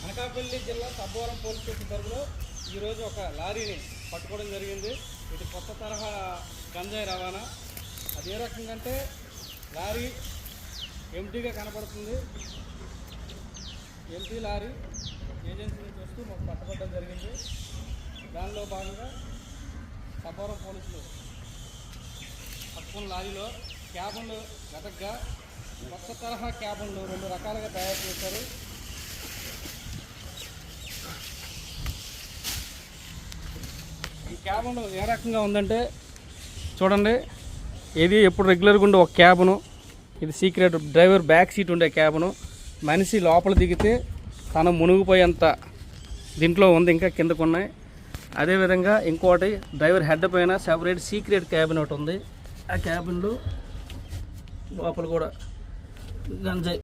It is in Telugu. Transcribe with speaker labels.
Speaker 1: అనకాపల్లి జిల్లా సబ్బవరం పోలీస్ స్టేషన్ పరిధిలో ఈరోజు ఒక లారీని పట్టుకోవడం జరిగింది. ఇది కొత్త తరహా గంజాయి రవాణా. అది ఏ రకంగా అంటే లారీ ఎంటీగా కనపడుతుంది. ఎంటీ లారీ ఏజెన్సీ నుంచి వస్తూ మాకు పట్టుకోవడం జరిగింది. దానిలో భాగంగా సబ్బవరం పోలీసులు పట్టుకున్న లారీలో క్యాబన్లు వెతగ్గా కొత్త తరహా క్యాబన్లు 2 రకాలుగా తయారు చేశారు. ఈ క్యాబన్ ఏ రకంగా ఉందంటే చూడండి, ఇది ఎప్పుడు రెగ్యులర్గా ఉండే ఒక క్యాబను, ఇది సీక్రెట్ డ్రైవర్ బ్యాక్ సీట్ ఉండే క్యాబను. మనిషి లోపల దిగితే తను మునిగిపోయేంత దీంట్లో ఉంది, ఇంకా కిందకు ఉన్నాయి. అదేవిధంగా ఇంకోటి డ్రైవర్ హెడ్ పైన సెపరేట్ సీక్రెట్ క్యాబిన్ ఒకటి ఉంది. ఆ క్యాబిన్లో లోపల కూడా గంజాయి